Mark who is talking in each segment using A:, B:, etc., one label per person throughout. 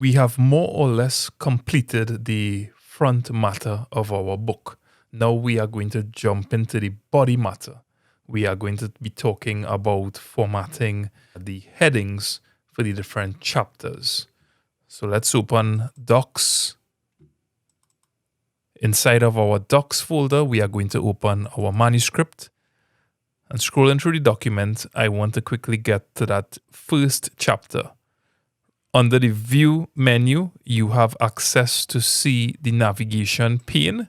A: We have more or less completed the front matter of our book. Now we are going to jump into the body matter. We are going to be talking about formatting the headings for the different chapters. So let's open Docs. Inside of our Docs folder, we are going to open our manuscript. And scrolling through the document, I want to quickly get to that first chapter. Under the View menu, you have access to see the navigation pane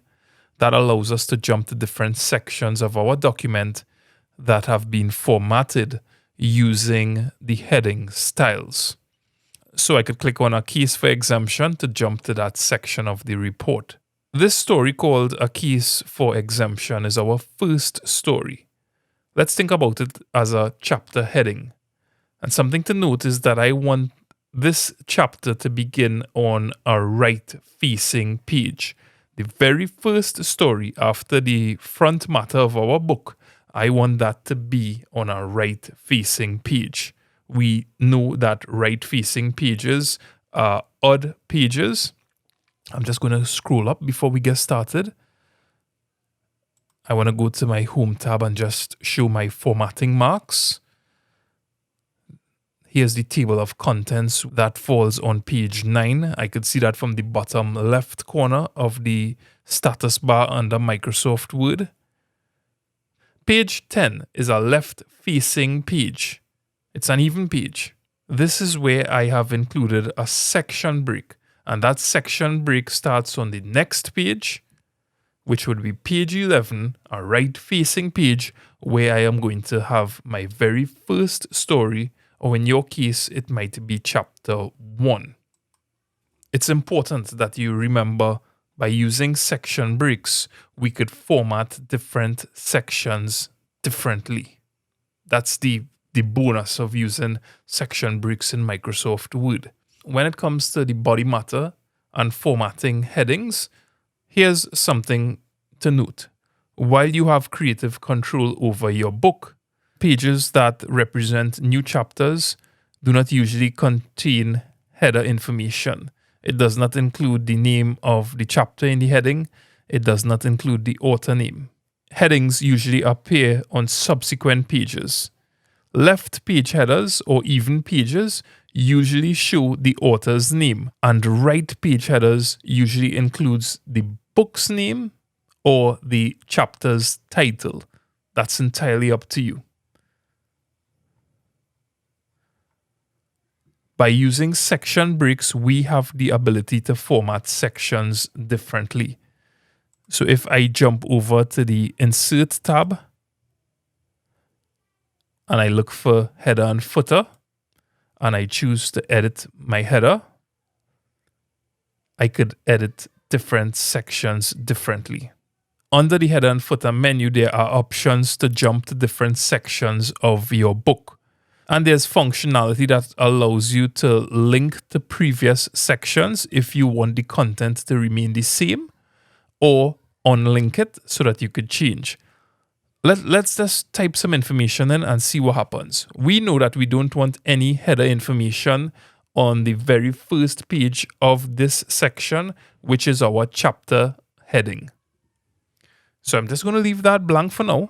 A: that allows us to jump to different sections of our document that have been formatted using the heading styles. So I could click on A Case for Exemption to jump to that section of the report. This story called A Case for Exemption is our first story. Let's think about it as a chapter heading. And something to note is that I want this chapter to begin on a right-facing page. The very first story after the front matter of our book, I want that to be on a right-facing page. We know that right-facing pages are odd pages. I'm just going to scroll up before we get started. I want to go to my Home tab and just show my formatting marks. Here's the table of contents that falls on page 9. I could see that from the bottom left corner of the status bar under Microsoft Word. Page 10 is a left-facing page. It's an even page. This is where I have included a section break, and that section break starts on the next page, which would be page 11, a right-facing page where I am going to have my very first story, or in your case, it might be chapter 1. It's important that you remember by using section breaks, we could format different sections differently. That's the bonus of using section breaks in Microsoft Word. When it comes to the body matter and formatting headings, here's something to note. While you have creative control over your book, pages that represent new chapters do not usually contain header information. It does not include the name of the chapter in the heading. It does not include the author name. Headings usually appear on subsequent pages. Left page headers or even pages usually show the author's name, and right page headers usually includes the book's name or the chapter's title. That's entirely up to you. By using section breaks, we have the ability to format sections differently. So if I jump over to the Insert tab and I look for header and footer, and I choose to edit my header, I could edit different sections differently. Under the header and footer menu, there are options to jump to different sections of your book. And there's functionality that allows you to link to previous sections if you want the content to remain the same, or unlink it so that you could change. Let's just type some information in and see what happens. We know that we don't want any header information on the very first page of this section, which is our chapter heading. So I'm just going to leave that blank for now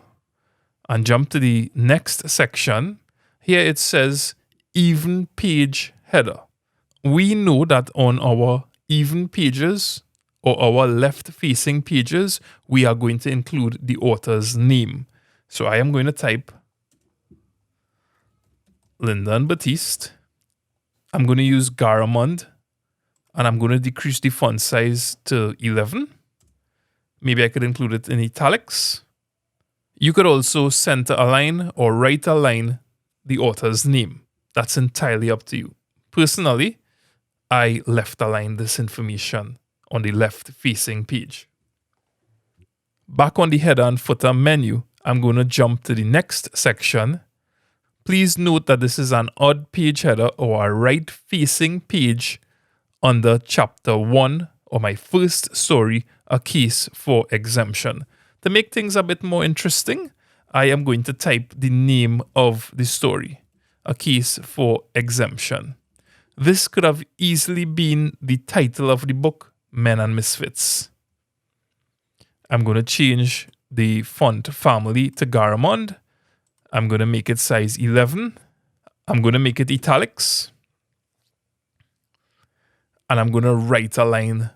A: and jump to the next section. Here it says even page header. We know that on our even pages or our left-facing pages, we are going to include the author's name. So I am going to type Lyndon Baptiste. I'm going to use Garamond, and I'm going to decrease the font size to 11. Maybe I could include it in italics. You could also center align or right align the author's name. That's entirely up to you. Personally, I left align this information on the left facing page. Back on the header and footer menu, I'm going to jump to the next section. Please note that this is an odd page header or a right facing page under chapter 1 or my first story, A Case for Exemption. To make things a bit more interesting, I am going to type the name of the story, A Case for Exemption. This could have easily been the title of the book, Men and Misfits. I'm going to change the font family to Garamond. I'm going to make it size 11. I'm going to make it italics. And I'm going to right align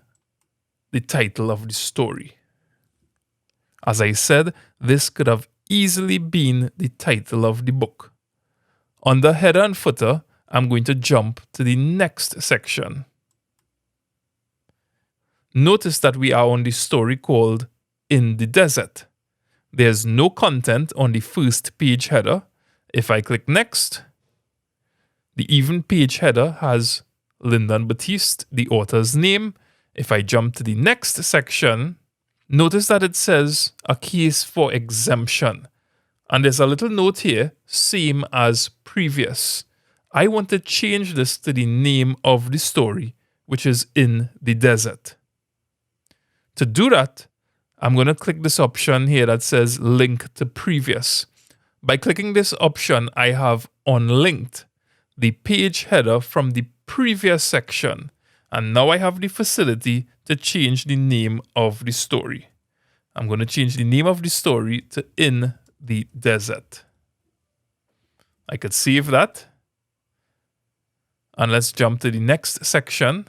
A: the title of the story. As I said, this could have easily been the title of the book. Under header and footer, I'm going to jump to the next section. Notice that we are on the story called In the Desert. There's no content on the first page header. If I click next, the even page header has Lyndon Baptiste, the author's name. If I jump to the next section, notice that it says a case for exemption. And there's a little note here, same as previous. I want to change this to the name of the story, which is In the Desert. To do that, I'm going to click this option here that says Link to Previous. By clicking this option, I have unlinked the page header from the previous section. And now I have the facility to change the name of the story. I'm going to change the name of the story to In the Desert. I could save that. And let's jump to the next section,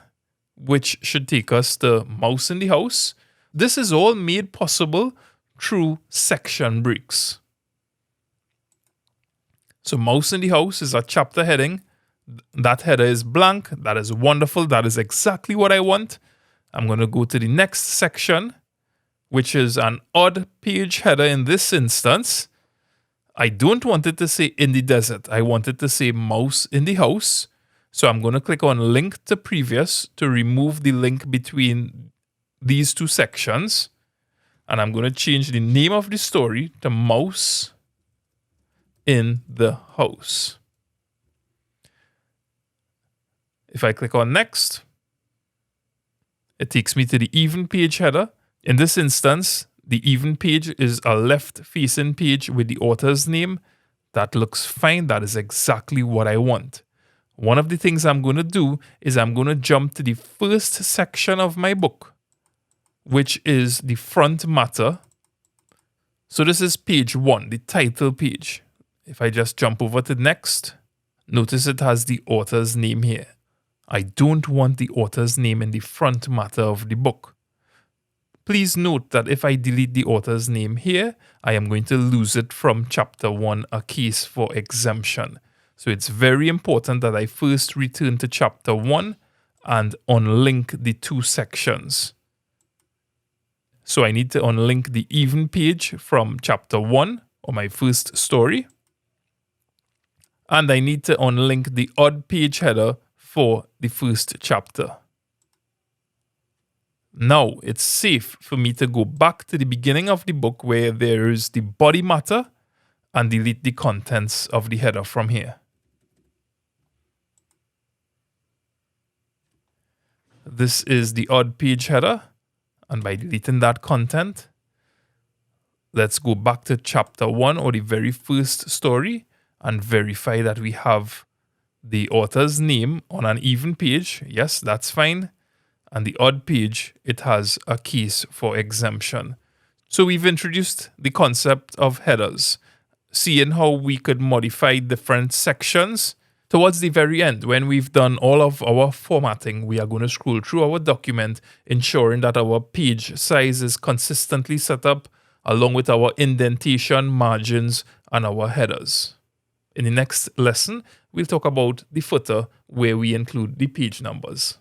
A: which should take us to Mouse in the House. This is all made possible through section breaks. So Mouse in the House is a chapter heading. That header is blank. That is wonderful. That is exactly what I want. I'm going to go to the next section, which is an odd page header in this instance. I don't want it to say In the Desert. I want it to say Mouse in the House. So I'm going to click on Link to Previous to remove the link between these two sections. And I'm going to change the name of the story to Mouse in the House. If I click on Next, it takes me to the even page header. In this instance, the even page is a left-facing page with the author's name. That looks fine. That is exactly what I want. One of the things I'm going to do is I'm going to jump to the first section of my book, which is the front matter. So this is page 1, the title page. If I just jump over to next, notice it has the author's name here. I don't want the author's name in the front matter of the book. Please note that if I delete the author's name here, I am going to lose it from chapter 1, A Case for Exemption. So it's very important that I first return to chapter 1 and unlink the two sections. So I need to unlink the even page from chapter 1, or my first story. And I need to unlink the odd page header for the first chapter. Now it's safe for me to go back to the beginning of the book where there is the body matter and delete the contents of the header from here. This is the odd page header, and by deleting that content, let's go back to chapter 1 or the very first story and verify that we have the author's name on an even page. Yes, that's fine. And the odd page, it has a case for exemption. So we've introduced the concept of headers, seeing how we could modify different sections. Towards the very end, when we've done all of our formatting, we are going to scroll through our document, ensuring that our page size is consistently set up, along with our indentation, margins, and our headers. In the next lesson, we'll talk about the footer, where we include the page numbers.